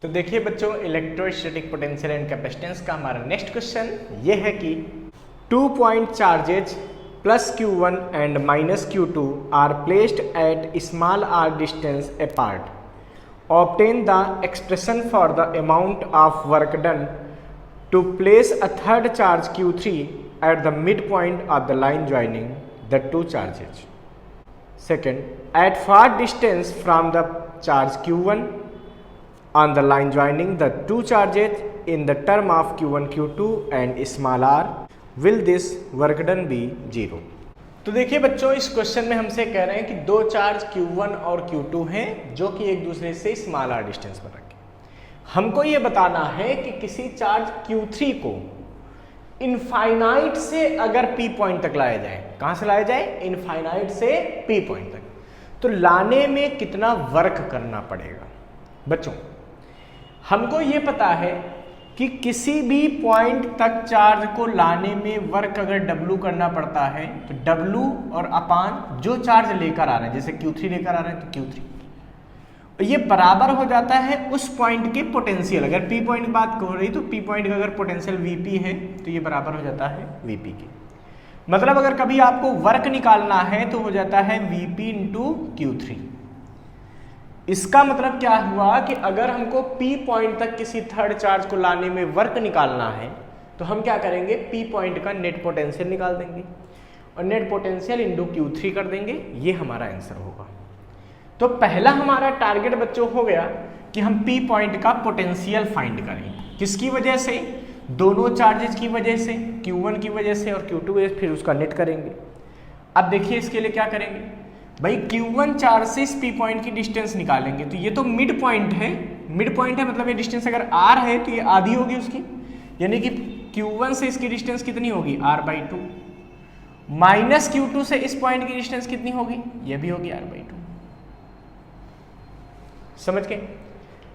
तो देखिए बच्चों, इलेक्ट्रोस्टैटिक पोटेंशियल एंड कैपेसिटेंस का हमारा नेक्स्ट क्वेश्चन ये है कि 2 point charges plus Q1 and minus Q2 are placed at small r distance apart. Obtain the expression for the amount of work done to place a third charge Q3 at the midpoint of the line joining the two charges. Second, at far distance from the charge Q1 on the line joining the two charges in the term of Q1 Q2 and small r, will this work done be 0? तो देखिए बच्चों, इस question में हमसे कह रहे हैं कि दो चार्ज Q1 और Q2 हैं जो कि एक दूसरे से स्मॉल r डिस्टेंस पर रखे. हमको ये बताना है कि किसी चार्ज Q3 को इनफाइनाइट से अगर P पॉइंट तक लाया जाए. कहां से लाया जाए? इनफाइनाइट से P पॉइंट तक. तो लाने में कितना वर्क करना पड़ेगा? बच्चों, हमको ये पता है कि किसी भी पॉइंट तक चार्ज को लाने में वर्क अगर W करना पड़ता है तो W और अपान जो चार्ज लेकर आ रहे हैं, जैसे Q3 लेकर आ रहे हैं तो Q3, ये बराबर हो जाता है उस पॉइंट के पोटेंशियल. अगर P पॉइंट की बात हो रही तो P पॉइंट का अगर पोटेंशियल Vp है तो ये बराबर हो जाता है Vp के. मतलब अगर कभी आपको वर्क निकालना है तो हो जाता है Vp इंटू Q3. इसका मतलब क्या हुआ कि अगर हमको P पॉइंट तक किसी थर्ड चार्ज को लाने में वर्क निकालना है तो हम क्या करेंगे? P पॉइंट का नेट पोटेंशियल निकाल देंगे और नेट पोटेंशियल इंटू Q3 कर देंगे. ये हमारा आंसर होगा. तो पहला हमारा टारगेट बच्चों हो गया कि हम P पॉइंट का पोटेंशियल फाइंड करें. किसकी वजह से? दोनों चार्जेस की वजह से, Q1 की वजह से और Q2 की. फिर उसका नेट करेंगे. अब देखिए इसके लिए क्या करेंगे भाई, Q1 चार्ज से इस P पॉइंट की डिस्टेंस निकालेंगे. तो ये तो मिड पॉइंट है. मिड पॉइंट है मतलब ये डिस्टेंस अगर R है तो ये आधी होगी उसकी, यानी कि Q1 से इसकी डिस्टेंस कितनी होगी? R/2. माइनस Q2 से इस पॉइंट की डिस्टेंस कितनी होगी? ये भी होगी R/2. समझ गए?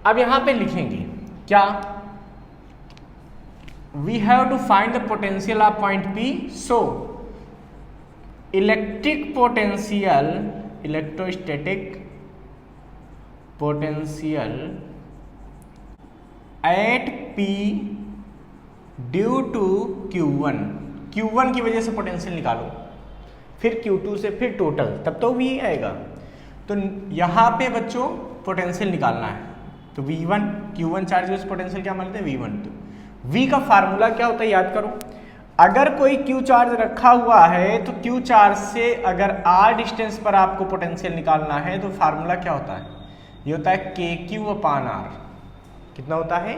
अब यहां पे लिखेंगे क्या? We have to find the potential of point P. So electrostatic potential at P due to Q1. Q1 की वजह से पोटेंशियल निकालो, फिर Q2 से, फिर टोटल, तब तो V आएगा. तो यहां पे बच्चों पोटेंशियल निकालना है तो V1, Q1 चार्ज पोटेंशियल क्या मानते हैं? V1. तो V का फार्मूला क्या होता है याद करो. अगर कोई Q चार्ज रखा हुआ है तो Q चार्ज से अगर R डिस्टेंस पर आपको पोटेंशियल निकालना है तो फार्मूला क्या होता है? ये होता है KQ/R. कितना होता है?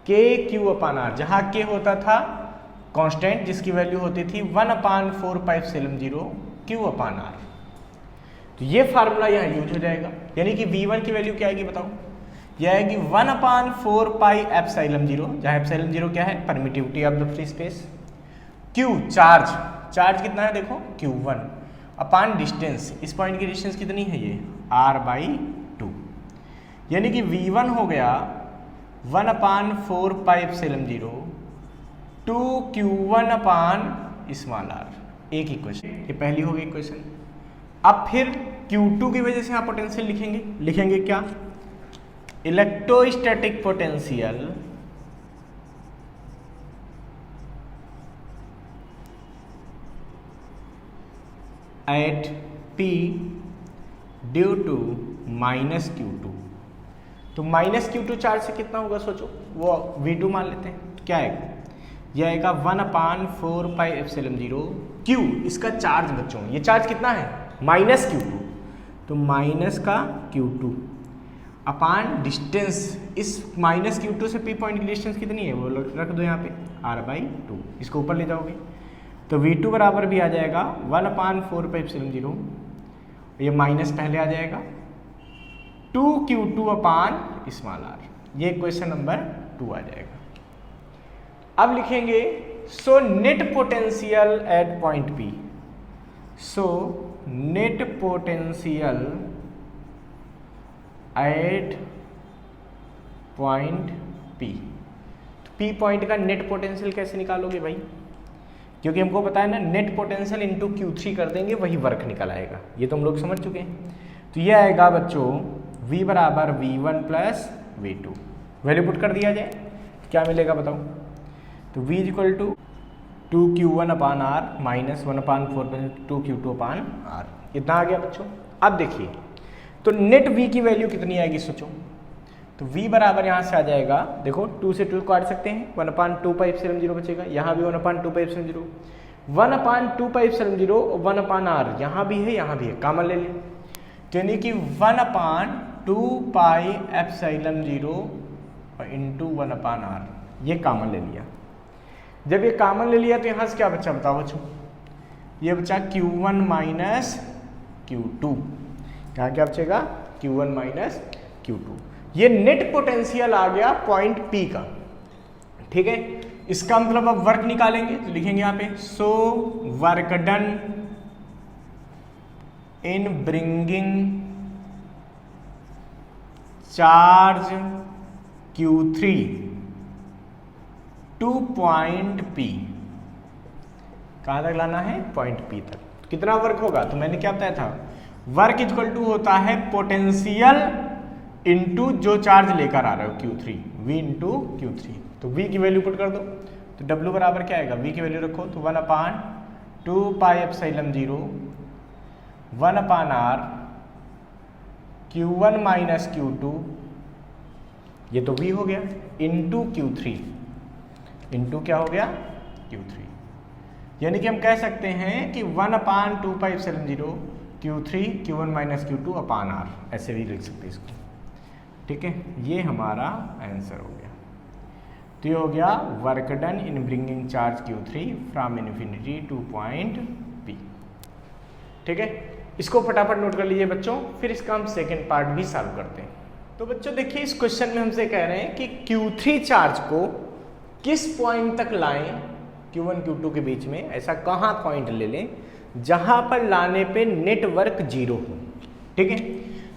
KQ/R. जहां K होता था कांस्टेंट जिसकी वैल्यू होती थी 1/4πε0 Q/R. तो ये फार्मूला यहाँ यूज हो जाएगा. यानी कि V1 की वैल्यू क्या आएगी बताओ? यह आएगी 1/4πε0, जहाँ ε0 क्या है? Permittivity of the free space. Q charge कितना है देखो? Q1 अपान डिस्टेंस, इस पॉइंट की डिस्टेंस कितनी है? ये R/2. यानी कि V1 हो गया 1/4πε0 2Q1/r. एक इक्वेशन, ये पहली हो गई इक्वेशन. अब फिर Q2 की वजह से यहाँ पोटेंशियल लिखेंगे क्या? Electrostatic potential at P due to minus Q2. तो माइनस Q2 चार्ज से कितना होगा सोचो? वो V2 मान लेते हैं. क्या आएगा? यह आएगा 1/4πε0 Q. इसका चार्ज बच्चों, ये चार्ज कितना है? Minus Q2. तो माइनस का Q2 अपान डिस्टेंस, इस माइनस Q2 से P पॉइंट की डिस्टेंस कितनी है वो रख दो यहाँ पे R/2. इसको ऊपर ले जाओगे तो V2 बराबर भी आ जाएगा 1/4πε0, ये माइनस पहले आ जाएगा 2Q2/r. ये क्वेश्चन नंबर 2 आ जाएगा. अब लिखेंगे सो net potential at point P. So net potential at point P. तो P पॉइंट का नेट पोटेंशियल कैसे निकालोगे भाई? क्योंकि हमको पता है ना, नेट पोटेंशियल इंटू Q3 कर देंगे वही वर्क निकल आएगा. ये तो हम लोग समझ चुके हैं. तो ये आएगा बच्चों V = V1 + V2. Value put कर दिया जाए क्या मिलेगा बताओ। तो v equal to 2q1 upon r minus 1/4 2q2 upon r, इतना आ गया बच्चों। अब देखिए तो नेट v की वैल्यू कितनी आएगी सोचो। तो v बराबर यहाँ से आ जाएगा, देखो 2 से 2 काट सकते हैं, 1/2π0 बचेगा, यहाँ भी 1/2π0, 1/2π0 1/r, यहाँ भी है यहाँ भी है, कॉमन ले लें, यानी कि 1/2π0 इंटू 1/r, ये कॉमन ले लिया। जब ये कॉमन ले लिया तो यहाँ से क्या बचा बताओ बच्चों, ये बचा q1 माइनस q2, यहाँ क्या बचेगा q1 माइनस q2। ये नेट पोटेंशियल आ गया पॉइंट P का, ठीक है। इसका मतलब अब वर्क निकालेंगे तो लिखेंगे यहाँ पे so work done in bringing charge Q3 to point P, कहां तक लाना है पॉइंट P तक। कितना वर्क होगा तो मैंने क्या बताया था, वर्क इक्वल टू होता है पोटेंशियल इनटू जो चार्ज लेकर आ रहे हो Q3, V इंटू Q3। तो V की वैल्यू पुट कर दो तो W बराबर क्या आएगा, V की वैल्यू रखो तो 1/2π0 1/r Q1 माइनस Q2, ये तो V हो गया, इंटू Q3, इंटू क्या हो गया Q3, यानी कि हम कह सकते हैं कि 1/2π0 Q3 Q1 माइनस Q2 अपान R, ऐसे भी लिख सकते हैं इसको, ठीक है। ये हमारा आंसर हो गया। तो ये हो गया work done in bringing charge Q3 from infinity to point P, ठीक है। इसको फटाफट नोट कर लीजिए बच्चों, फिर इसका हम सेकेंड पार्ट भी सॉल्व करते हैं। तो बच्चों देखिए इस क्वेश्चन में हमसे कह रहे हैं कि Q3 चार्ज को किस पॉइंट तक लाएं Q1 Q2 के बीच में, ऐसा कहाँ पॉइंट ले लें जहां पर लाने पे नेटवर्क 0 हो, ठीक है।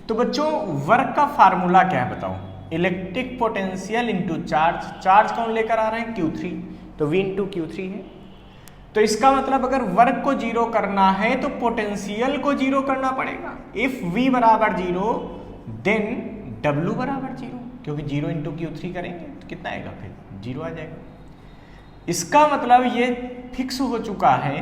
तो बच्चों वर्क का फार्मूला क्या है बताओ, electric potential into charge, charge कौन लेकर आ रहे हैं Q3, तो V इंटू Q3 है। तो इसका मतलब अगर वर्क को 0 करना है तो पोटेंशियल को 0 करना पड़ेगा। इफ V बराबर 0 देन W बराबर 0, क्योंकि 0 इंटू Q3 करेंगे तो कितना आएगा फिर 0 आ जाएगा। इसका मतलब ये फिक्स हो चुका है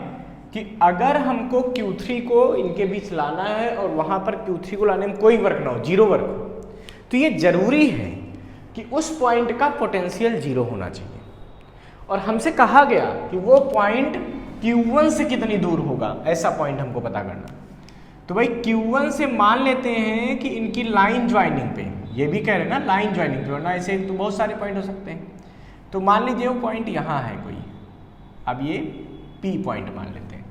कि अगर हमको Q3 को इनके बीच लाना है और वहां पर Q3 को लाने में कोई वर्क ना हो, 0 वर्क हो, तो ये जरूरी है कि उस पॉइंट का पोटेंशियल 0 होना चाहिए। और हमसे कहा गया कि वो पॉइंट Q1 से कितनी दूर होगा, ऐसा पॉइंट हमको पता करना। तो भाई Q1 से मान लेते हैं कि इनकी लाइन ज्वाइनिंग पे, ये भी कह रहे हैं ना लाइन ज्वाइनिंग पे, वरना ऐसे तो बहुत सारे पॉइंट हो सकते हैं। तो मान लीजिए वो पॉइंट यहाँ है कोई, अब ये P पॉइंट मान लेते हैं।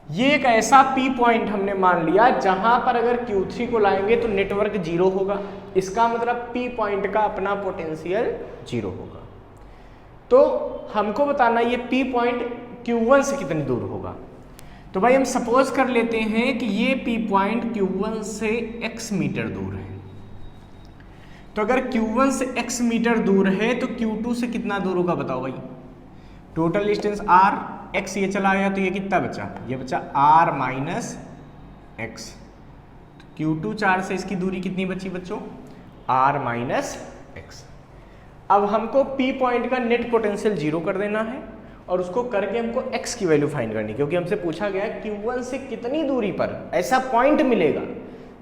ये एक ऐसा P पॉइंट हमने मान लिया जहां पर अगर Q3 को लाएंगे तो नेटवर्क 0 होगा, इसका मतलब P पॉइंट का अपना पोटेंशियल 0 होगा। तो हमको बताना ये P पॉइंट Q1 से कितनी दूर होगा। तो भाई हम सपोज कर लेते हैं कि ये P पॉइंट Q1 से x मीटर दूर है। तो अगर Q1 से x मीटर दूर है तो Q2 से कितना दूर होगा बताओ भाई, टोटल डिस्टेंस r, x ये चला गया तो ये कितना बचा, ये बचा r माइनस x। तो Q2 चार्ज से इसकी दूरी कितनी बची बच्चों, r माइनस x। अब हमको P पॉइंट का नेट पोटेंशियल 0 कर देना है और उसको करके हमको x की वैल्यू फाइंड करनी, क्योंकि हमसे पूछा गया है Q1 से कितनी दूरी पर ऐसा पॉइंट मिलेगा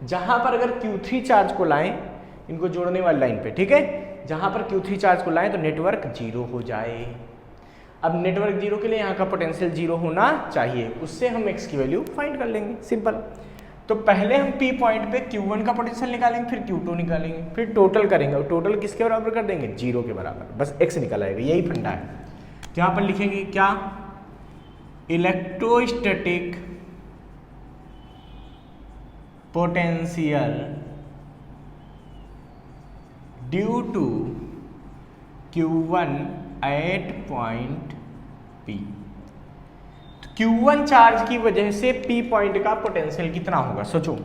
जहां पर अगर Q3 चार्ज को लाएं, इनको जोड़ने वाली लाइन पे, ठीक है, जहां पर Q3 चार्ज को लाएं तो नेटवर्क 0 हो जाए। अब नेटवर्क 0 के लिए यहाँ का पोटेंशियल 0 होना चाहिए, उससे हम x की वैल्यू फाइंड कर लेंगे, सिंपल। तो पहले हम P पॉइंट पे Q1 का पोटेंशियल निकालेंगे, फिर Q2 निकालेंगे, फिर टोटल करेंगे और टोटल किसके बराबर कर देंगे, 0 के बराबर, बस x निकल आएगा, यही फंडा है। तो यहाँ पर लिखेंगे क्या, electrostatic potential due to Q1 at point P। तो Q1 चार्ज की वजह से P पॉइंट का पोटेंशियल कितना होगा सोचो।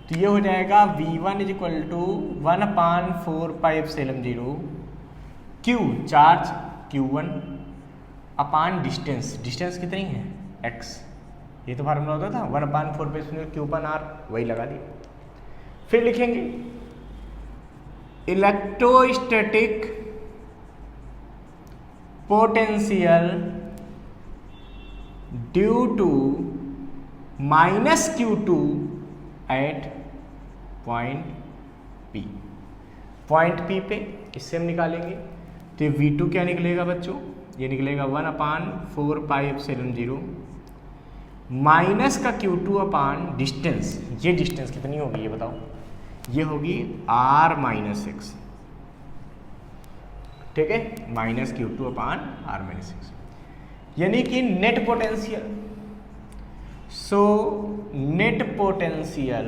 तो ये हो जाएगा V1 is equal to 1/4π0 Q charge Q1 upon distance, distance कितनी है x, ये तो फार्मूला होता था 1/4π0 Q/r, वही लगा दिया। फिर लिखेंगे electrostatic potential due to -q2 at point P। Point P पे इससे हम निकालेंगे तो ये V2 क्या निकलेगा बच्चों, ये निकलेगा 1/4πε0 माइनस का Q2 अपान डिस्टेंस। ये डिस्टेंस कितनी होगी ये बताओ, ये होगी r-x, ठीक है, -q2 अपान r-x, यानी कि net potential. So net potential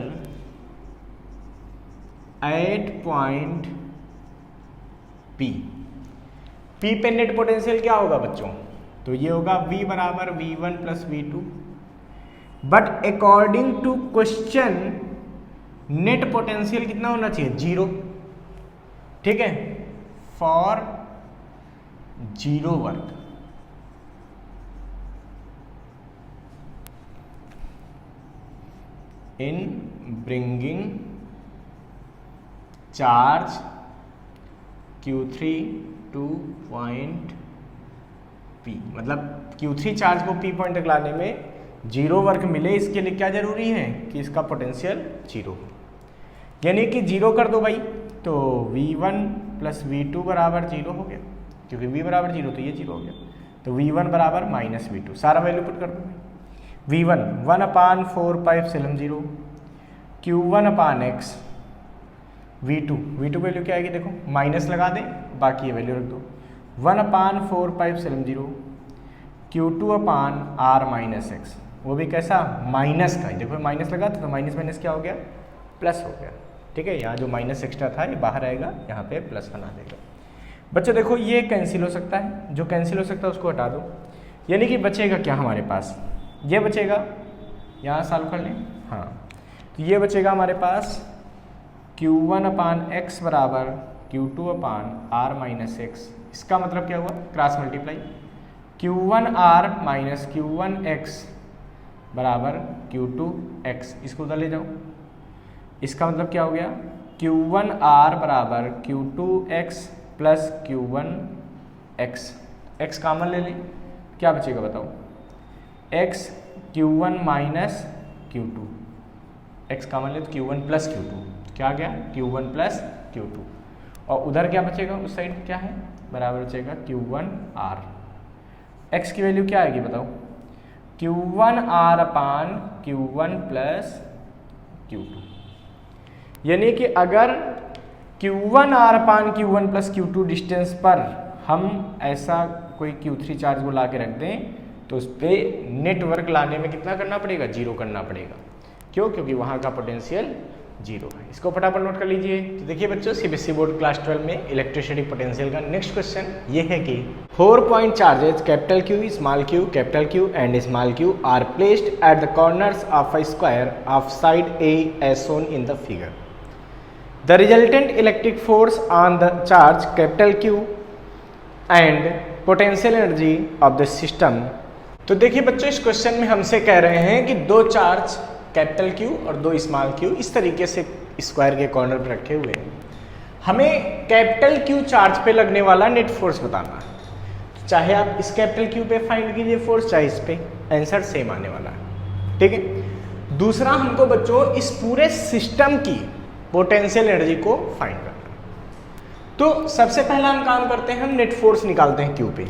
at point P पे नेट पोटेंशियल क्या होगा बच्चों, तो ये होगा V बराबर V1 plus V2, but according to question net potential कितना होना चाहिए, 0, ठीक है, for 0 work. In bringing charge Q3 to point P, मतलब Q3 चार्ज को P पॉइंट तक लाने में 0 वर्क मिले, इसके लिए क्या जरूरी है कि इसका पोटेंशियल 0 हो, यानी कि 0 कर दो भाई, तो V1 प्लस V2 बराबर 0 हो गया, क्योंकि V बराबर 0 तो ये 0 हो गया, तो V1 बराबर -V2, सारा वैल्यू पुट कर दो। V1 1/4πε0 Q1 अपान x, V2 वैल्यू क्या आएगी देखो, माइनस लगा दें, बाकी ये वैल्यू रख दो, 1/4πε0 Q2 अपान r-x, वो भी कैसा, माइनस का, देखो माइनस लगा था तो माइनस माइनस क्या हो गया, प्लस हो गया, ठीक है, यहाँ जो माइनस एक्स्ट्रा था ये बाहर आएगा, यहाँ पे प्लस बना देगा। बच्चों देखो ये कैंसिल हो सकता है, जो कैंसिल हो सकता है उसको हटा दो, यानी कि बचेगा क्या हमारे पास, ये बचेगा, यहाँ सॉल्व कर लें, हाँ, तो ये बचेगा हमारे पास Q1 अपान x बराबर Q2 अपान r-x, इसका मतलब क्या हुआ, cross multiply, Q1r minus Q1x बराबर Q2x, इसको उधर ले जाओ, इसका मतलब क्या हो गया, Q1r बराबर Q2x plus Q1x, x common ले लें, क्या बचेगा बताओ, x Q1 minus Q2, x common ले तो Q1 प्लस Q2, क्या गया, Q1 प्लस Q2, और उधर क्या बचेगा, उस साइड क्या है, बराबर बचेगा Q1r, x की वैल्यू क्या आएगी बताओ, Q1r अपान Q1 प्लस Q2, यानी कि अगर Q1r अपान Q1 प्लस Q2 डिस्टेंस पर हम ऐसा कोई Q3 चार्ज को ला के रख दें तो उस पर नेटवर्क लाने में कितना करना पड़ेगा, 0 करना पड़ेगा, क्यों, क्योंकि वहाँ का पोटेंशियल 0 है। इसको फटाफट नोट कर लीजिए। तो देखिए बच्चों, सीबीएसई बोर्ड क्लास 12 में इलेक्ट्रोस्टैटिक पोटेंशियल का नेक्स्ट क्वेश्चन ये है कि 4 point charges capital Q, capital Q and small q are placed at the corners of a square of side A as shown in the figure. The resultant electric force on the charge capital Q and potential energy of the system. तो देखिए बच्चों, इस question में हमसे कह रहे हैं कि दो चार्ज कैपिटल Q और दो स्मॉल q इस तरीके से स्क्वायर के कॉर्नर पर रखे हुए हैं। हमें कैपिटल Q चार्ज पे लगने वाला नेट फोर्स बताना है। चाहे आप इस कैपिटल Q पे फाइंड कीजिए फोर्स, चाहे इस पे, आंसर सेम आने वाला है। ठीक है। दूसरा, हमको बच्चों इस पूरे सिस्टम की पोटेंशियल एनर्जी को फाइंड करना है। तो सबसे पहला हम काम करते हैं, हम नेट फोर्स निकालते हैं Q पे।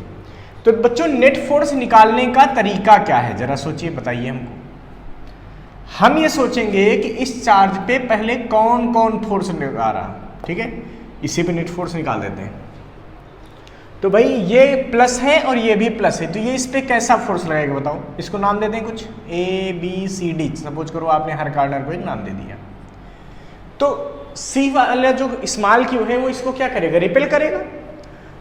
तो बच्चों, नेट फोर्स निकालने का तरीका क्या है, जरा सोचिए, बताइए हमको। हम ये सोचेंगे कि इस चार्ज पे पहले कौन कौन फोर्स लगा रहा, ठीक है, इसी पे नेट फोर्स निकाल देते हैं। तो भाई ये प्लस है और ये भी प्लस है, तो ये इस पे कैसा फोर्स लगेगा बताओ। इसको नाम दे दें कुछ, ABCD, सपोज करो आपने हर कार्नर को एक नाम दे दिया। तो C वाला जो स्मॉल Q है वो इसको क्या करेगा, रिपेल करेगा।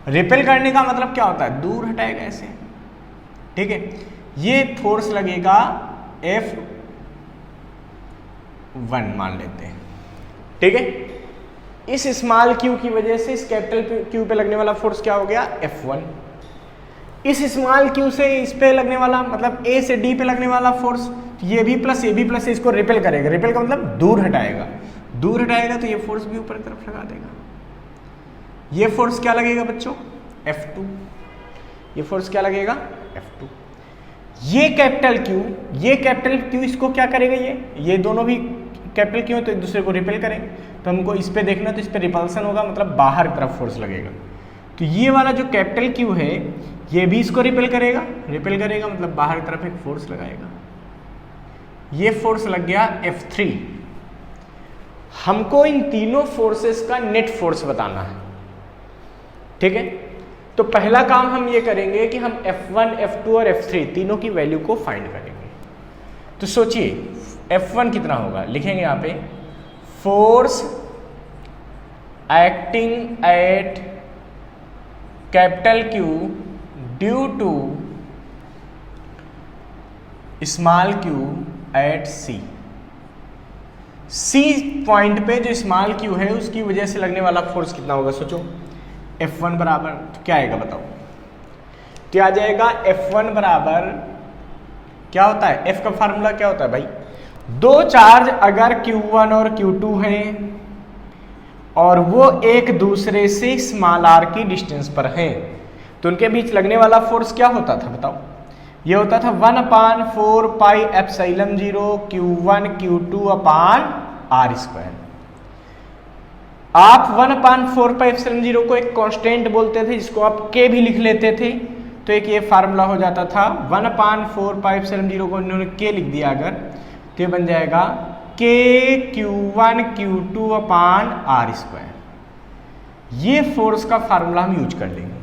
रिपेल करने का मतलब क्या होता है, दूर हटाएगा ऐसे, ठीक है। ये फोर्स लगेगा F1 मान लेते हैं, ठीक है। इस स्मॉल Q की वजह से इस कैपिटल Q पे लगने वाला फोर्स क्या हो गया, F1। इस स्मॉल Q से इस पे लगने वाला, मतलब A से D पे लगने वाला फोर्स, ये भी प्लस ये भी प्लस, इसको रिपेल करेगा। रिपेल का मतलब दूर हटाएगा, दूर हटाएगा तो ये फोर्स भी ऊपर की तरफ लगा देगा, ये फोर्स क्या लगेगा बच्चों, F2। ये फोर्स क्या लगेगा, F2। ये कैपिटल Q इसको क्या करेगा, ये दोनों भी कैपिटल Q है तो एक दूसरे को रिपेल करेंगे। तो हमको इस पे देखना, तो इस पे रिपल्सन होगा, मतलब बाहर की तरफ फोर्स लगेगा। तो ये वाला जो कैपिटल Q है ये भी इसको रिपेल करेगा मतलब बाहर की तरफ एक फोर्स लगाएगा। ये फोर्स लग गया F3। हमको इन तीनों फोर्सेस का नेट फोर्स बताना है, ठीक है। तो पहला काम हम ये करेंगे कि हम F1, F2 और F3 तीनों की वैल्यू को फाइंड करेंगे। तो सोचिए F1 कितना होगा, लिखेंगे यहां पे force acting at capital Q due to small q at C point पे जो स्मॉल q है उसकी वजह से लगने वाला फोर्स कितना होगा, सोचो। F1 बराबर तो क्या आएगा बताओ, तो आ जाएगा F1 बराबर क्या होता है, F का फार्मूला क्या होता है भाई, दो चार्ज अगर Q1 और Q2 हैं और वो एक दूसरे से स्मॉल r की डिस्टेंस पर हैं तो उनके बीच लगने वाला फोर्स क्या होता था बताओ, ये होता था 1/4 पाई एप्सिलॉन 0 Q1 Q2 अपान r स्क्वायर। आप 1/4 पाई एप्सिलॉन 0 को एक कांस्टेंट बोलते थे जिसको आप k भी लिख लेते थे, तो एक ये फार्मूला हो जाता था 1/4 पाई एप्सिलॉन 0 को इन्होंने k लिख दिया अगर, तो ये बन जाएगा k Q1 Q2 अपान r स्क्वायर। ये फोर्स का फार्मूला हम यूज कर लेंगे।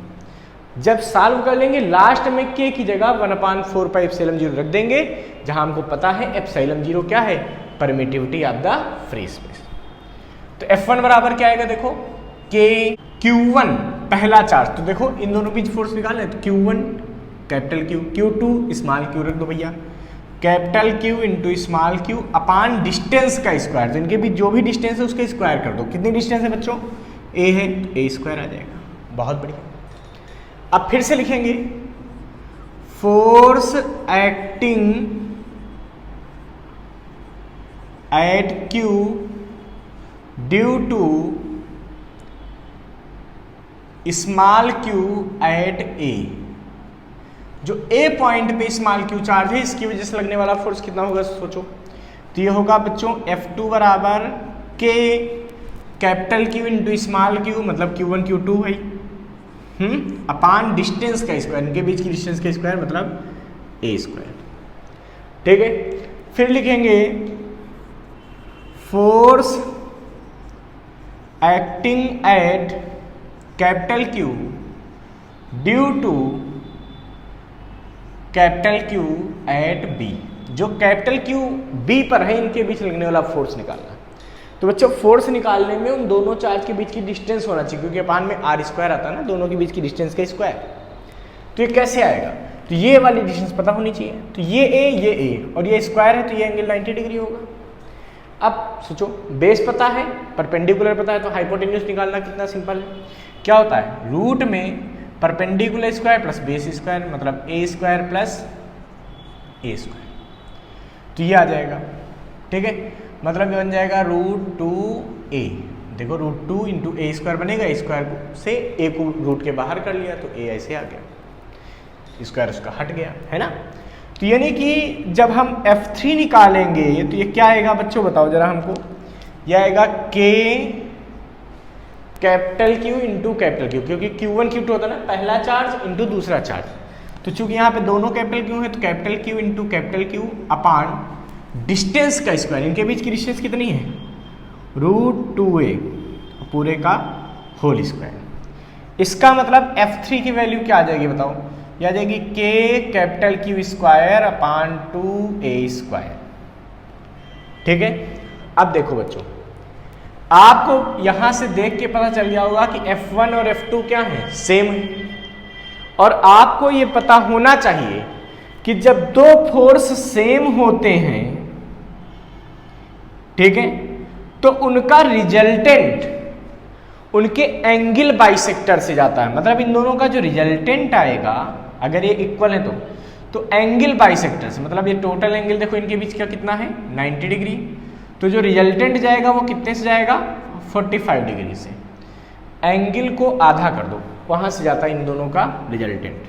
जब सॉल्व कर लेंगे लास्ट में k की जगह 1/4 पाई एप्सिलॉन 0 रख देंगे, जहां हमको पता है एप्सिलॉन 0 क्या है, permittivity of the free space. तो F1 बराबर क्या आएगा देखो, k Q1 पहला चार्ज, तो देखो इन दोनों बीच फोर्स निकालना है, तो Q1 capital Q, Q2 small q रख दो भैया, capital Q into small q अपान डिस्टेंस का स्क्वायर, तो इनके बीच जो भी डिस्टेंस है उसका स्क्वायर कर दो। कितनी डिस्टेंस है बच्चों, a है तो a स्क्वायर आ जाएगा, बहुत बढ़िया। अब फिर से लिखेंगे force acting at Q due to small q at A। जो A पॉइंट पे स्मॉल q चार्ज है इसकी वजह से लगने वाला फोर्स कितना होगा सोचो, तो ये होगा बच्चों F2 बराबर k capital Q into small q मतलब Q1 Q2 है अपान डिस्टेंस का स्क्वायर, इनके बीच की डिस्टेंस का स्क्वायर मतलब a स्क्वायर, ठीक है। फिर लिखेंगे force acting at capital Q due to capital Q at B। जो कैपिटल Q B पर है इनके बीच लगने वाला फोर्स निकालना। तो बच्चों फोर्स निकालने में उन दोनों चार्ज के बीच की डिस्टेंस होना चाहिए, क्योंकि अपान में r स्क्वायर आता है ना, दोनों के बीच की डिस्टेंस का स्क्वायर। तो ये कैसे आएगा, तो ये वाली डिस्टेंस पता होनी चाहिए, तो ये a और ये स्क्वायर है तो ये एंगल 90 डिग्री होगा। अब सोचो बेस पता है, परपेंडिकुलर पता है, तो हाइपोटेन्यूज निकालना कितना सिंपल है, क्या होता है रूट में perpendicular square plus base square मतलब a square plus a square, तो ये आ जाएगा, ठीक है। मतलब ये बन जाएगा √2a, देखो √2 इंटू a स्क्वायर बनेगा, a स्क्वायर से a को रूट के बाहर कर लिया तो a ऐसे आ गया, स्क्वायर उसका हट गया, है ना। तो यानी कि जब हम F3 निकालेंगे तो ये क्या आएगा बच्चों बताओ जरा हमको, यह आएगा k capital Q into capital Q, क्योंकि Q1 Q2 होता है ना, पहला चार्ज इंटू दूसरा चार्ज, तो चूंकि यहाँ पे दोनों कैपिटल Q है तो capital Q into capital Q अपान डिस्टेंस का स्क्वायर, इनके बीच की डिस्टेंस कितनी है √2a पूरे का होल स्क्वायर। इसका मतलब F3 की वैल्यू क्या आ जाएगी बताओ, यह आ जाएगी k कैपिटल Q स्क्वायर अपान 2a स्क्वायर, ठीक है। अब देखो बच्चों आपको यहां से देख के पता चल गया होगा कि F1 और F2 क्या है, सेम है, और आपको ये पता होना चाहिए कि जब दो फोर्स सेम होते हैं, ठीक है, तो उनका रिजल्टेंट उनके एंगल बाइसेक्टर से जाता है। मतलब इन दोनों का जो रिजल्टेंट आएगा अगर ये इक्वल है तो एंगल बाइसेक्टर से, मतलब ये टोटल एंगल देखो इनके बीच का कितना है 90 डिग्री, तो जो रिजल्टेंट जाएगा वो कितने से जाएगा 45 डिग्री से। एंगल को आधा कर दो, वहां से जाता है इन दोनों का रिजल्टेंट।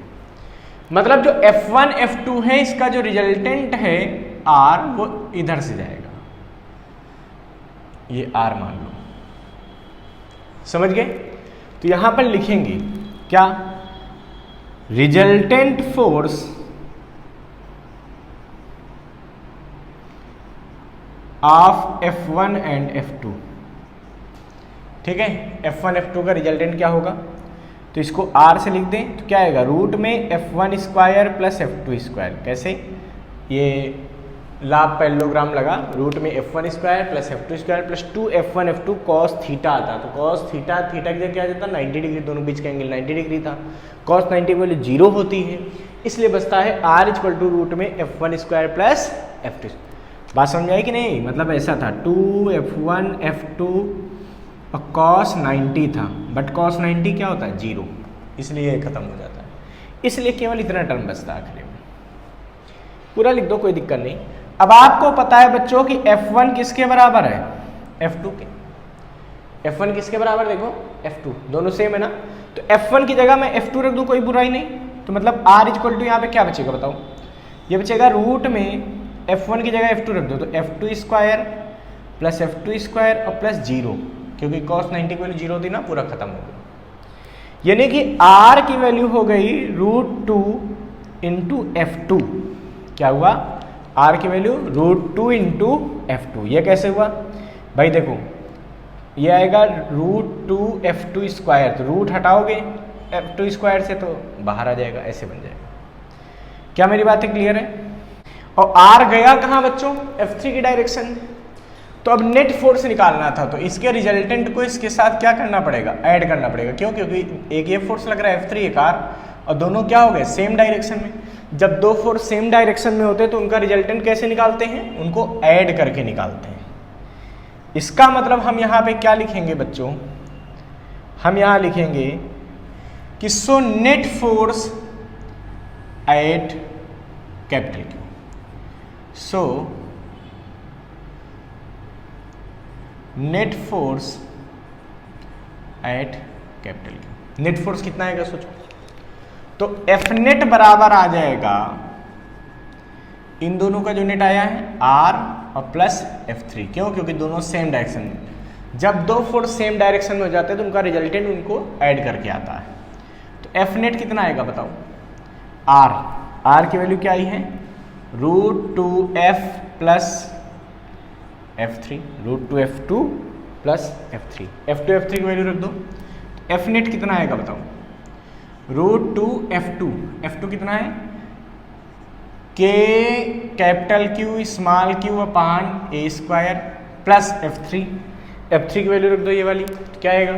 मतलब जो F1 F2 है इसका जो रिजल्टेंट है R वो इधर से जाएगा, ये R मान लो, समझ गए। तो यहां पर लिखेंगे क्या, resultant force of F1 and F2, ठीक है। F1 F2 का रिजल्टेंट क्या होगा, तो इसको R से लिख दें तो क्या आएगा, रूट में F1 square plus F2 square. कैसे, ये लाभ पैरेललोग्राम लगा, रूट में F1 square plus F2 square plus 2F1 F2 cos theta आता, तो कॉस थीटा थीटा की जगह क्या आ जाता, 90 डिग्री, दोनों बीच का एंगल 90 डिग्री था, कॉस 90 की वैल्यू 0 होती है, इसलिए बचता है R इक्वल टू रूट में F1 स्क्वायर प्लस F2। बात समझ आई कि नहीं, मतलब ऐसा था 2F1 F2 और cos 90 था, बट cos 90 क्या होता है 0, इसलिए ये खत्म हो जाता है, इसलिए केवल इतना टर्म बचता है आखिरी में। पूरा लिख दो, कोई दिक्कत नहीं। अब आपको पता है बच्चों कि F1 किसके बराबर है, F2 के। F1 किसके बराबर, देखो F2, दोनों सेम है ना, तो F1 की जगह मैं F2 रख दूं, कोई बुराई नहीं। तो मतलब R इक्वल टू यहाँ पे क्या बचेगा बताओ, ये बचेगा रूट में F1 की जगह F2 रख दो, तो F2 square plus F2 square और प्लस 0, क्योंकि cos 90 की वैल्यू 0 थी ना, पूरा खत्म हो गया। यानी कि R की वैल्यू हो गई √2 इंटू F2। क्या हुआ, R की वैल्यू √2 इंटू F2। ये कैसे हुआ भाई, देखो ये आएगा √2 F2 स्क्वायर, तो रूट हटाओगे F2 स्क्वायर से तो बाहर आ जाएगा, ऐसे बन जाएगा। क्या मेरी बातें क्लियर है। और R गया कहाँ बच्चों, F3 की डायरेक्शन। तो अब नेट फोर्स निकालना था, तो इसके रिजल्टेंट को इसके साथ क्या करना पड़ेगा, ऐड करना पड़ेगा। क्यों, क्योंकि एक ये फोर्स लग रहा है F3, एक R, और दोनों क्या हो गए, सेम डायरेक्शन में। जब दो फोर्स सेम डायरेक्शन में होते हैं तो उनका रिजल्टेंट कैसे निकालते हैं, उनको ऐड करके निकालते हैं। इसका मतलब हम यहाँ पे क्या लिखेंगे बच्चों, हम यहाँ लिखेंगे कि so net force at capital Q, so net force at capital Q। Net force कितना आएगा सोचो, तो F नेट बराबर आ जाएगा, इन दोनों का जो नेट आया है R और प्लस F3। क्यों, क्योंकि दोनों सेम डायरेक्शन में। जब दो फोर्स सेम डायरेक्शन में हो जाते हैं तो उनका रिजल्टेंट उनको ऐड करके आता है। तो F नेट कितना आएगा बताओ, R की वैल्यू क्या आई है, √2F plus F3, √2F2 plus F3, F2 की वैल्यू रख दो। F नेट कितना आएगा बताओ, √2F2 कितना है, K capital Q small q upon A square plus F3 की वैल्यू रख दो ये वाली, तो क्या आएगा,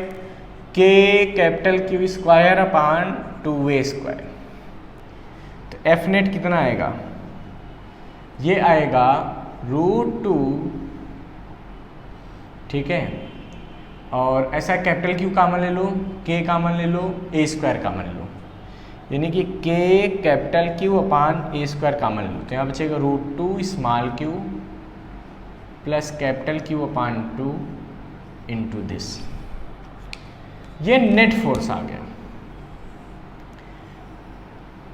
K कैपिटल Q स्क्वायर अपान 2A स्क्वायर। तो F नेट कितना आएगा, ये आएगा √2, ठीक है, और ऐसा कैपिटल Q कॉमन ले लो, K कॉमन ले लो, A स्क्वायर कॉमन ले लो, यानी कि K capital Q upon A square common ले लो, तो यहाँ बचेगा √2 small q plus capital Q upon 2 into this. ये नेट फोर्स आ गया,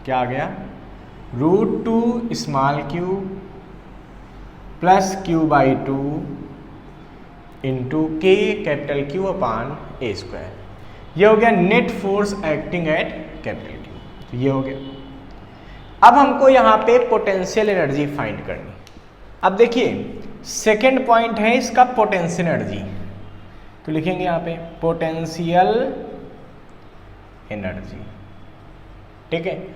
क्या आ गया, √2 small q plus Q/2 into K capital Q upon A square. ये हो गया net force acting at capital Q। तो ये हो गया। अब हमको यहाँ पे पोटेंशियल एनर्जी फाइंड करनी। अब देखिए सेकेंड पॉइंट है इसका पोटेंशियल एनर्जी, तो लिखेंगे यहाँ पे पोटेंशियल एनर्जी, ठीक है।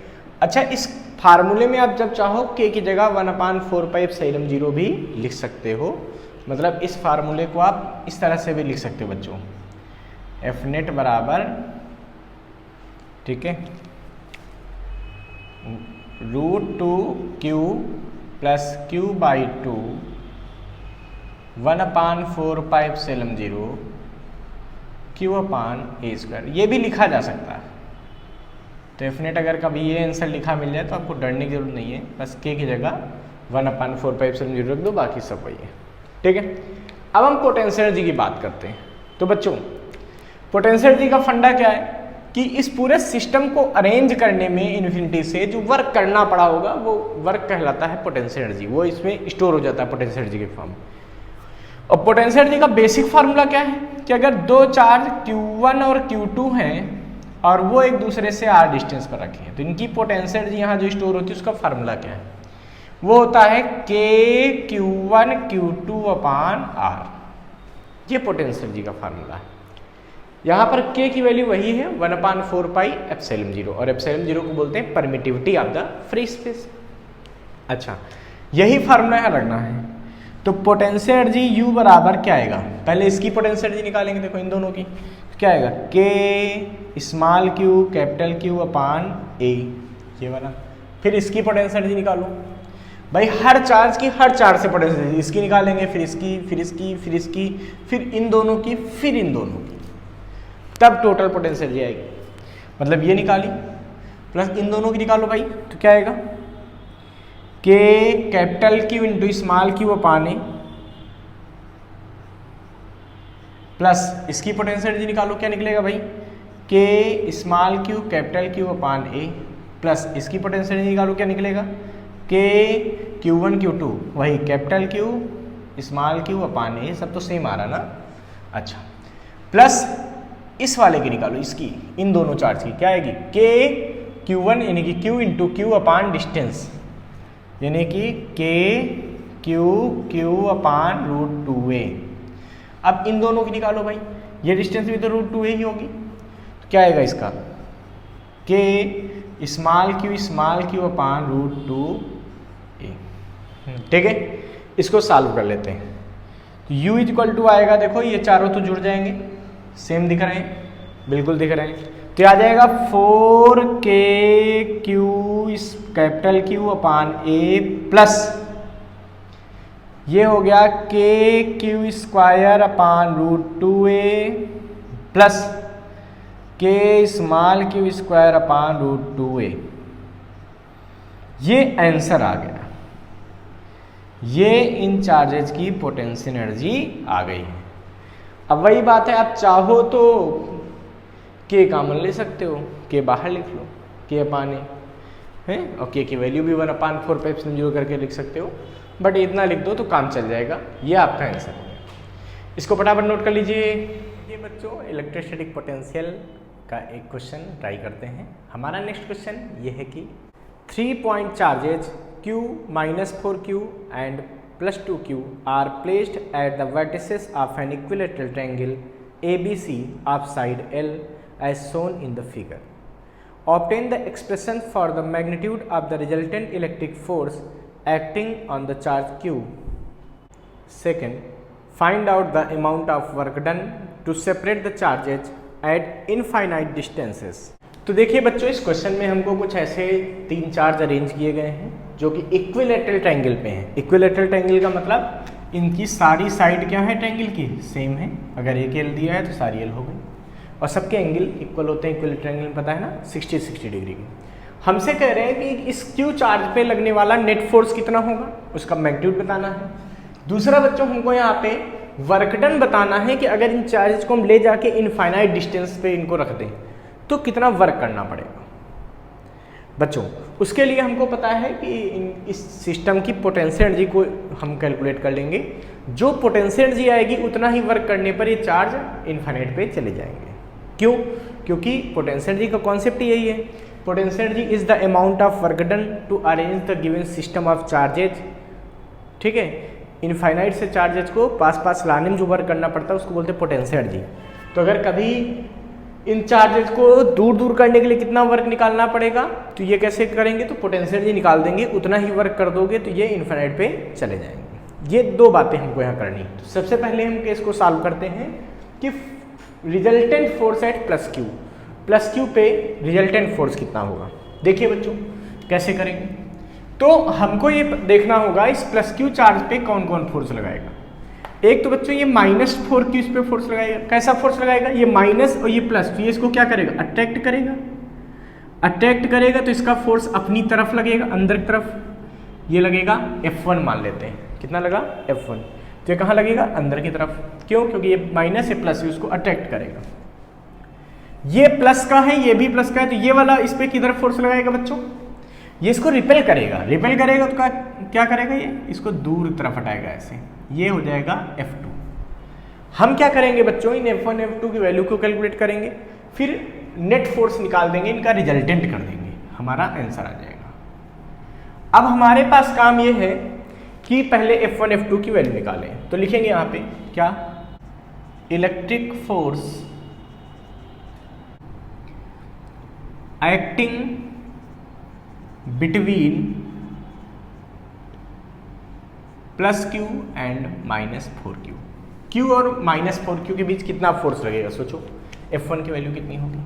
अच्छा, इस फार्मूले में आप जब चाहो K की जगह 1/4πε0 भी लिख सकते हो, मतलब इस फार्मूले को आप इस तरह से भी लिख सकते हो बच्चों, F नेट बराबर, ठीक है, √2Q plus Q/2 1/4πε0 Q upon A square, ये भी लिखा जा सकता है। तो F नेट अगर कभी ये आंसर लिखा मिल जाए तो आपको डरने की जरूरत नहीं है, बस K की जगह 1/4πε0 रख दो, बाकी सब वही है, ठीक है। अब हम पोटेंशियल एनर्जी की बात करते हैं। तो बच्चों पोटेंशियल एनर्जी का फंडा क्या है कि इस पूरे सिस्टम को अरेंज करने में इन्फिनिटी से जो वर्क करना पड़ा होगा वो वर्क कहलाता है पोटेंशियल एनर्जी, वो इसमें स्टोर हो जाता है पोटेंशियल एनर्जी के फॉर्म। और पोटेंशियल एनर्जी का बेसिक फार्मूला क्या है कि अगर दो चार्ज Q1 और Q2 हैं और वो एक दूसरे से r डिस्टेंस पर रखे हैं तो इनकी पोटेंशियल एनर्जी यहाँ जो स्टोर होती है उसका फार्मूला क्या है, वो होता है KQ1 Q2 अपान R। ये पोटेंशियल एनर्जी का फार्मूला है। यहाँ पर K की वैल्यू वही है 1/4 पाई एप्सिलॉन 0 और एप्सिलॉन 0 को बोलते हैं permittivity of the free space. अच्छा, यही फार्मूला यहाँ रखना है। तो पोटेंशियल एनर्जी U बराबर क्या आएगा, पहले इसकी पोटेंशियल एनर्जी निकालेंगे, देखो इन दोनों की क्या आएगा K small q capital Q upon A, ये वाला। फिर इसकी पोटेंशियल एनर्जी निकालो भाई, हर चार्ज की हर चार्ज से पोटेंशियल एनर्जी, इसकी निकालेंगे, फिर इसकी, फिर इसकी, फिर इसकी, फिर इन दोनों की, फिर इन दोनों की, तब टोटल पोटेंशियल एनर्जी आएगी। मतलब ये निकाली प्लस इन दोनों की निकालो भाई, तो क्या आएगा K capital Q into small q upon A plus इसकी पोटेंशियल एनर्जी निकालो, क्या निकलेगा भाई K small q capital Q upon A plus इसकी पोटेंशियल एनर्जी निकालो, क्या निकलेगा K Q1 Q2 वही capital Q small q upon A, सब तो सेम आ रहा ना। अच्छा, प्लस इस वाले की निकालो, इसकी, इन दोनों चार्ज की क्या आएगी K Q1 यानी कि Q इंटू Q अपान डिस्टेंस, यानी कि K Q अपान √2a। अब इन दोनों की निकालो भाई, ये डिस्टेंस भी तो √2a ही होगी, तो क्या आएगा इसका K स्मॉल q अपान √2a। ठीक है, इसको सॉल्व कर लेते हैं। तो u इक्वल टू आएगा, देखो ये चारों तो जुड़ जाएंगे, सेम दिख रहे हैं, बिल्कुल दिख रहे हैं, तो आ जाएगा 4k q capital Q upon A plus ये हो गया k q स्क्वायर अपान √2a plus k small q square अपान √2a। ये आंसर आ गया, ये इन चार्जेज की पोटेंशियल एनर्जी आ गई है। अब वही बात है, आप चाहो तो k कॉमन ले सकते हो, k बाहर लिख लो, k अपान A है, और k की वैल्यू भी 1/4 पे एप्सिलॉन 0 करके लिख सकते हो, बट इतना लिख दो तो काम चल जाएगा। ये आपका आंसर हो गया, इसको फटाफट नोट कर लीजिए। ये बच्चों इलेक्ट्रोस्टैटिक पोटेंशियल का एक क्वेश्चन ट्राई करते हैं। हमारा नेक्स्ट क्वेश्चन ये है कि 3 point charges Q -4Q and +2Q are placed at the vertices of an equilateral triangle ABC of side L as shown in the figure. Obtain the expression for the magnitude of the resultant electric force acting on the charge Q. Second, find out the amount of work done to separate the charges at infinite distances. तो देखिए बच्चों, इस question में हमको कुछ ऐसे 3 charge arrange किए गए हैं जो कि इक्विलेटरल ट्रायंगल पे हैं। इक्विलेटरल ट्रायंगल का मतलब इनकी सारी साइड क्या है ट्रायंगल की, सेम है। अगर एक एल दिया है तो सारी एल हो गई, और सबके एंगल इक्वल होते हैं। इक्विलेटरल ट्रायंगल में पता है ना 60 डिग्री की। हमसे कह रहे हैं कि इस क्यू चार्ज पे लगने वाला नेट फोर्स कितना होगा, उसका मैग्नीट्यूड बताना है। दूसरा बच्चों हमको यहाँ पे वर्क डन बताना है कि अगर इन चार्जेस को हम ले जाके इनफाइनाइट डिस्टेंस पे इनको रख दें तो कितना वर्क करना पड़ेगा बच्चों। उसके लिए हमको पता है कि इस सिस्टम की पोटेंशियल एनर्जी को हम कैलकुलेट कर लेंगे। जो पोटेंशियल एनर्जी आएगी उतना ही वर्क करने पर ये चार्ज इनफाइनाइट पे चले जाएंगे। क्यों? क्योंकि पोटेंशियल एनर्जी का कॉन्सेप्ट यही है। Potential energy is the amount of work done to arrange the given system of charges. ठीक है, इनफाइनाइट से चार्जेज को पास लाने में जो वर्क करना पड़ता है उसको बोलते हैं पोटेंशियल एनर्जी। तो अगर कभी इन चार्जेज को दूर दूर करने के लिए कितना वर्क निकालना पड़ेगा, तो ये कैसे करेंगे, तो पोटेंशियल एनर्जी निकाल देंगे, उतना ही वर्क कर दोगे तो ये इनफाइनाइट पे चले जाएंगे। ये दो बातें हमको यहाँ करनी। तो सबसे पहले हम केस को सॉल्व करते हैं कि resultant force at plus Q पे रिजल्टेंट फोर्स कितना होगा। देखिए बच्चों कैसे करेंगे, तो हमको ये देखना होगा इस प्लस क्यू चार्ज पे कौन कौन फोर्स लगाएगा। एक तो बच्चों ये -4 क्यू इस पे फोर्स लगाएगा। कैसा फोर्स लगाएगा, ये माइनस और ये प्लस, तो ये इसको क्या करेगा, अट्रैक्ट करेगा। अट्रैक्ट करेगा तो इसका फोर्स अपनी तरफ लगेगा, अंदर की तरफ। ये लगेगा F1 मान लेते हैं। कितना लगा, F1। तो ये कहाँ लगेगा, अंदर की तरफ। क्यों? क्योंकि ये माइनस या प्लस उसको अट्रैक्ट करेगा। ये प्लस का है, ये भी प्लस का है, तो ये वाला इस पे किधर फोर्स लगाएगा बच्चों, ये इसको रिपेल करेगा। रिपेल करेगा तो क्या करेगा, ये इसको दूर तरफ हटाएगा ऐसे, ये हो जाएगा F2। हम क्या करेंगे बच्चों, इन F1 F2 की वैल्यू को कैलकुलेट करेंगे, फिर नेट फोर्स निकाल देंगे, इनका रिजल्टेंट कर देंगे, हमारा आंसर आ जाएगा। अब हमारे पास काम ये है कि पहले F1 F2 की वैल्यू निकालें। तो लिखेंगे यहाँ पे क्या, electric force acting between +q and -4q। q और -4q के बीच कितना फोर्स लगेगा, सोचो F1 की वैल्यू कितनी होगी।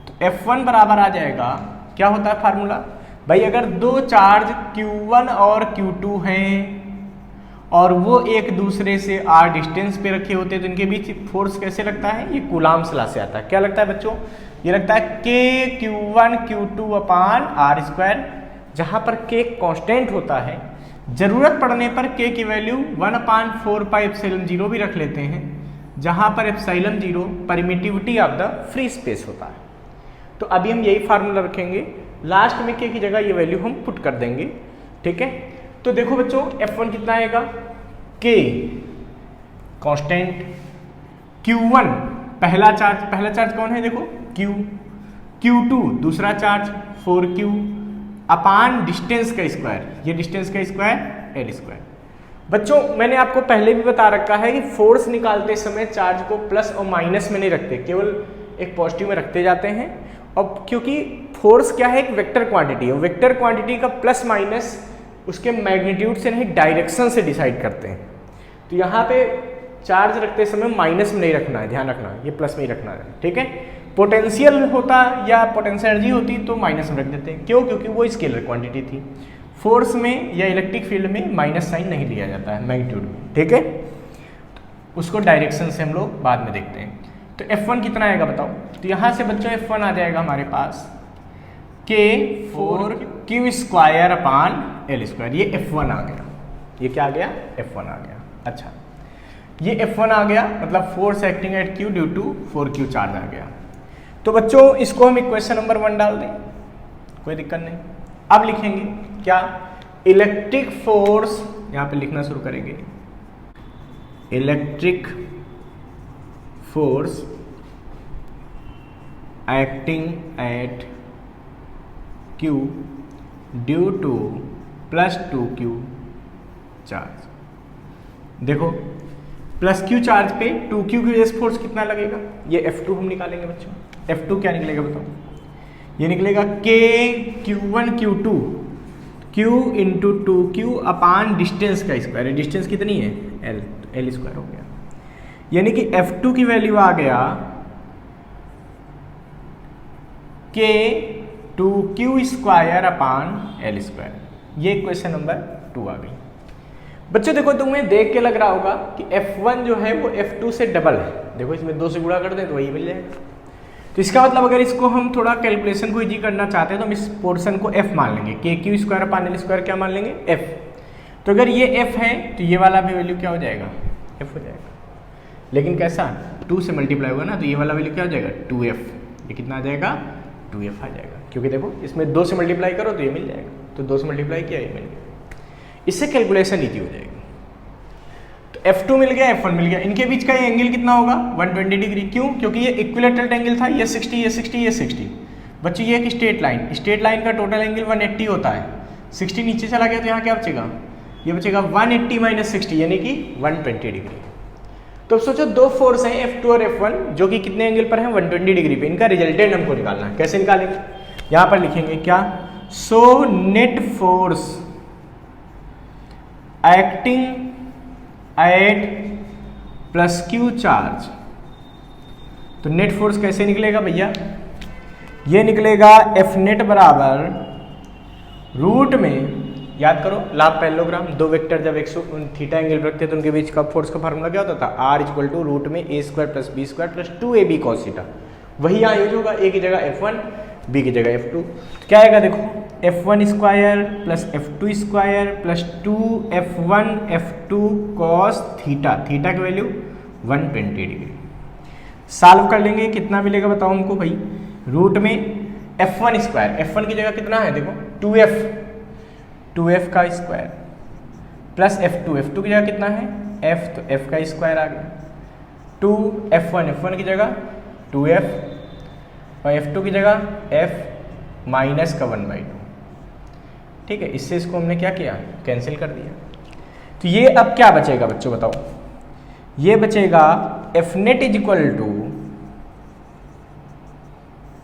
तो F1 बराबर आ जाएगा, क्या होता है फार्मूला भाई, अगर दो चार्ज Q1 और Q2 हैं और वो एक दूसरे से r डिस्टेंस पे रखे होते हैं, तो इनके बीच फोर्स कैसे लगता है, ये कूलाम्स लॉ से आता है। क्या लगता है बच्चों, ये लगता है K(Q1 Q2) अपान r², जहां पर K कांस्टेंट होता है, जरूरत पड़ने पर K की वैल्यू 1/4πε0 भी रख लेते हैं, जहां पर ε0 permittivity of the free space होता है। तो अभी हम यही फार्मूला रखेंगे, लास्ट में K की जगह ये वैल्यू हम पुट कर देंगे, ठीक है। तो देखो बच्चों F1 कितना आएगा, K कांस्टेंट, Q1 पहला चार्ज कौन है देखो Q, Q2 दूसरा चार्ज 4Q अपान डिस्टेंस का स्क्वायर, ये डिस्टेंस का स्क्वायर L²। बच्चों मैंने आपको पहले भी बता रखा है कि फोर्स निकालते समय चार्ज को प्लस और माइनस में नहीं रखते, केवल एक पॉजिटिव में रखते जाते हैं। और क्योंकि फोर्स क्या है, एक वेक्टर क्वांटिटी है, वेक्टर क्वांटिटी का प्लस माइनस उसके मैग्नीट्यूड से नहीं डायरेक्शन से डिसाइड करते हैं। तो यहाँ पे चार्ज रखते समय माइनस में नहीं रखना है, ध्यान रखना, ये प्लस में ही रखना है, ठीक है। पोटेंशियल होता या पोटेंशियल एनर्जी होती तो माइनस में रख देते हैं, क्यों, क्योंकि वो स्केलर क्वांटिटी थी। फोर्स में या इलेक्ट्रिक फील्ड में माइनस साइन नहीं लिया जाता है मैग्नीट्यूड में, ठीक है। उसको डायरेक्शन से हम लोग बाद में देखते हैं। तो F1 कितना आएगा बताओ, तो यहाँ से बच्चों F1 आ जाएगा हमारे पास K(4q² अपान L², ये F1 आ गया, ये क्या आ गया, F1 आ गया। अच्छा, ये F1 आ गया, मतलब force acting at Q due to 4Q charge आ गया। तो बच्चों इसको हम इक्वेशन नंबर 1 डाल दें, कोई दिक्कत नहीं। अब लिखेंगे क्या, इलेक्ट्रिक फोर्स, यहाँ पे लिखना शुरू करेंगे, electric force acting at Q due to +2Q charge. देखो +Q चार्ज पे 2Q की वजह से फोर्स कितना लगेगा, ये F2 हम निकालेंगे बच्चों। F2 क्या निकलेगा बताओ, ये निकलेगा K(Q1 Q2) Q into 2Q अपान डिस्टेंस का स्क्वायर, डिस्टेंस कितनी है L² हो गया, यानी कि F2 की वैल्यू आ गया K(2Q² अपान L²। ये इक्वेशन नंबर 2 आ गई। बच्चों देखो तुम्हें देख के लग रहा होगा कि F1 जो है वो F2 से डबल है, देखो इसमें 2 से गुणा कर दें तो वही मिल जाएगा। तो इसका मतलब अगर इसको हम थोड़ा कैलकुलेशन को इजी करना चाहते हैं तो हम इस पोर्शन को F मान लेंगे, K(Q² अपान L² क्या मान लेंगे, F। तो अगर ये F है तो ये वाला भी वैल्यू क्या हो जाएगा, F हो जाएगा। लेकिन कैसा, 2 से मल्टीप्लाई होगा ना, तो ये वाला वैल्यू क्या हो जाएगा, 2F। ये कितना आ जाएगा, 2F आ जाएगा, क्योंकि देखो इसमें 2 से मल्टीप्लाई करो तो ये मिल जाएगा, तो 2 से मल्टीप्लाई किया ये मिल गया, इससे कैलकुलेशन ईजी हो जाएगी। तो F2 मिल गया, F1 मिल गया, इनके बीच का ये एंगल कितना होगा, 120 डिग्री। क्यों, क्योंकि ये इक्विलेटरल एंगल था, ये 60 ये 60 ये 60। बच्चों ये एक स्ट्रेट लाइन का टोटल एंगल 180 होता है, 60 नीचे चला गया तो यहाँ क्या बचेगा, ये बचेगा 180 - 60 यानी कि 120 डिग्री। तो अब सोचो दो फोर्स हैं F2 और F1 जो कि कितने एंगल पर हैं, 120 डिग्री पे, इनका रिजल्टेंट हमको निकालना है। कैसे निकालेंगे, यहाँ पर लिखेंगे क्या, so net force acting at +Q charge. तो नेट फोर्स कैसे निकलेगा भैया, ये निकलेगा F नेट बराबर रूट में, याद करो लापेलोग्राम, दो वेक्टर जब 100 थीटा एंगल रखते हैं तो उनके बीच का फोर्स का फार्मूला क्या होता था, R = रूट में a² + b² + 2ab cos theta. वही यहाँ यूज होगा, a की जगह F1 b की जगह F2। तो क्या आएगा देखो, F1² + F2² + 2F1 F2 cos theta, theta की वैल्यू 120 डिग्री। सॉल्व कर लेंगे, कितना मिलेगा बताओ हमको भाई। रूट में f1 स्क्वायर, f1 की जगह कितना है देखो 2f का स्क्वायर प्लस f2 की जगह कितना है f, तो f का स्क्वायर आ गया। 2f1 की जगह 2f और f2 की जगह f माइनस का 1/2। ठीक है, इससे इसको हमने क्या किया, कैंसिल कर दिया। तो ये अब क्या बचेगा बच्चों बताओ, ये बचेगा F net is equal to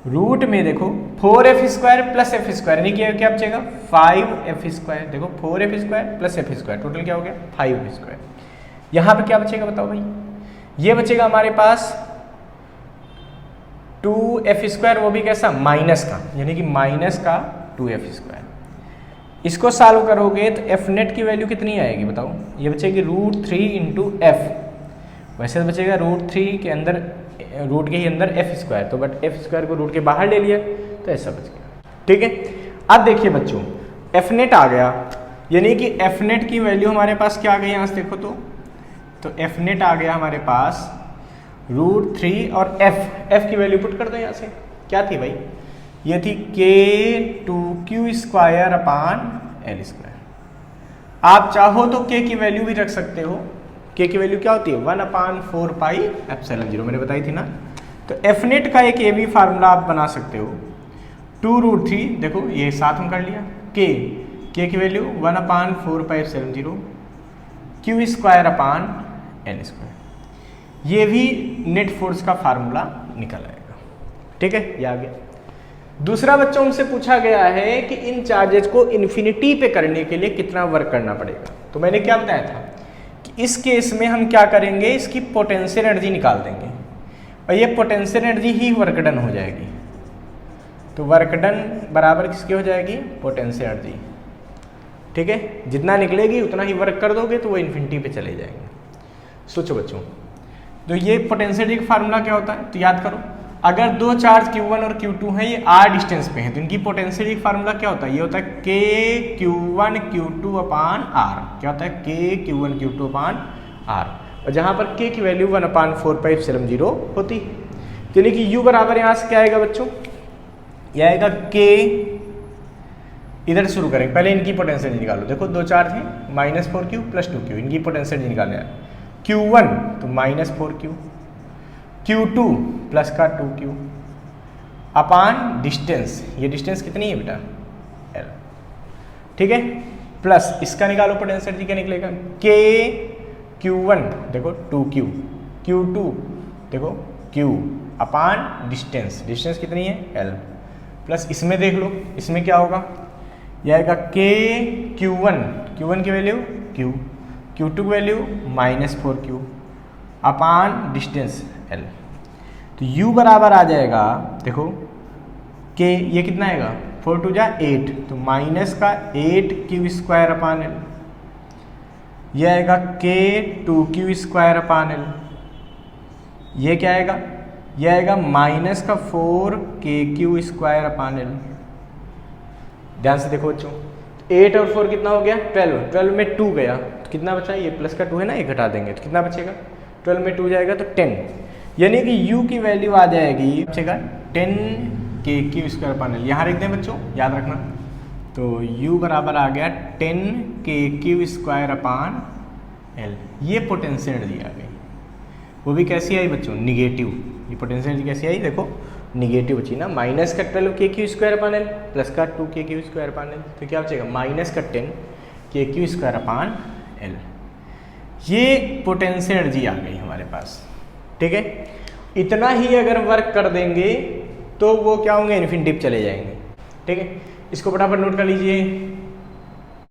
root में देखो 4f square plus F square, यानी कि क्या बचेगा 5f स्क्वायर। देखो 4f square plus F square, total क्या हो गया 5f स्क्वायर। यहां पे क्या बचेगा बताओ भाई, ये बचेगा हमारे पास 2f स्क्वायर, वो भी कैसा माइनस का, यानी कि माइनस का 2f स्क्वायर। इसको सॉल्व करोगे तो एफ नेट की वैल्यू कितनी आएगी बताओ, ये बचेगी √3 इंटू एफ। वैसे तो बचेगा √3 के अंदर, रूट के ही अंदर एफ स्क्वायर, तो बट एफ स्क्वायर को रूट के बाहर ले लिया तो ऐसा बच गया। ठीक है, अब देखिए बच्चों एफ नेट आ गया, यानी कि एफ नेट की वैल्यू हमारे पास क्या आ गई यहाँ से देखो तो एफ नेट आ गया हमारे पास √3 और एफ की वैल्यू पुट कर दो यहाँ से, क्या थी भाई, ये थी k2q square upon l square. आप चाहो तो k की वैल्यू भी रख सकते हो, k की वैल्यू क्या होती है 1/4πε0, मैंने बताई थी ना। तो एफ नेट का एक ये भी फार्मूला आप बना सकते हो, 2√3, देखो ये साथ में कर लिया, k की value 1/4πε0 q square upon l square. ये भी नेट फोर्स का फार्मूला निकल आएगा। ठीक है, ये आ गया। दूसरा बच्चों हमसे पूछा गया है कि इन चार्जेज को इन्फिनिटी पे करने के लिए कितना वर्क करना पड़ेगा। तो मैंने क्या बताया था कि इस केस में हम क्या करेंगे, इसकी पोटेंशियल एनर्जी निकाल देंगे और ये पोटेंशियल एनर्जी ही वर्क डन हो जाएगी। तो वर्क डन बराबर किसकी हो जाएगी, पोटेंशियल एनर्जी। ठीक है, जितना निकलेगी उतना ही वर्क कर दोगे तो वो इन्फिनिटी पे चले जाएंगे। सोचो बच्चों, तो ये पोटेंशियल एनर्जी का फार्मूला क्या होता है, तो याद करो, अगर दो चार्ज Q1 और Q2 हैं, ये r डिस्टेंस पे हैं, तो इनकी पोटेंशियल एनर्जी फार्मूला क्या होता है, ये होता है kQ1 Q2 अपान r। क्या होता है kQ1 Q2 अपान r, और जहां पर k की वैल्यू 1/4πε0 होती है। तो यानी कि u बराबर यहां से क्या आएगा बच्चों, यह आएगा k, इधर शुरू करेंगे, पहले इनकी पोटेंशियल एनर्जी निकालो। देखो दो चार्ज हैं -4q प्लस 2q, इनकी पोटेंशियल एनर्जी निकालना है। Q1 तो -4q, Q2 प्लस का 2q अपान डिस्टेंस, ये डिस्टेंस कितनी है बेटा L। ठीक है, प्लस इसका निकालो पोटेंशियल एनर्जी, क्या निकलेगा k Q1 देखो 2q, Q2 देखो q अपान डिस्टेंस, डिस्टेंस कितनी है L, प्लस इसमें देख लो, इसमें क्या होगा, यह आएगा k Q1 की वैल्यू q, Q2 की वैल्यू -4q अपान डिस्टेंस L। तो u बराबर आ जाएगा, देखो k ये कितना आएगा 4 2 जा 8, तो माइनस का 8q स्क्वायर अपान L, ये आएगा k 2q square upon L, ये क्या आएगा, ये आएगा माइनस का 4kq स्क्वायर अपान L। ध्यान से देखो बच्चों, 8 और 4 कितना हो गया 12, 12 में 2 गया तो कितना बचा, ये प्लस का 2 है ना, ये घटा देंगे तो कितना बचेगा, 12 में 2 जाएगा तो 10, यानी कि u की वैल्यू आ जाएगी बचेगा 10kq स्क्वायर अपान L। यहाँ लिख दें बच्चों, याद रखना, तो u बराबर आ गया 10kq स्क्वायर अपान L। ये पोटेंशियल एनर्जी आ गई, वो भी कैसी आई बच्चों, निगेटिव। ये पोटेंशियल एनर्जी कैसी आई, देखो निगेटिव बची ना, माइनस का 12kq square upon L plus का 2kq स्क्वायर अपान L, तो क्या बचेगा माइनस का 10kq स्क्वायर अपान L। ये पोटेंशियल एनर्जी आ गई हमारे पास। ठीक है, इतना ही अगर वर्क कर देंगे तो वो क्या होंगे, इन्फिनिटी पे चले जाएंगे। ठीक है, इसको फटाफट नोट कर लीजिए।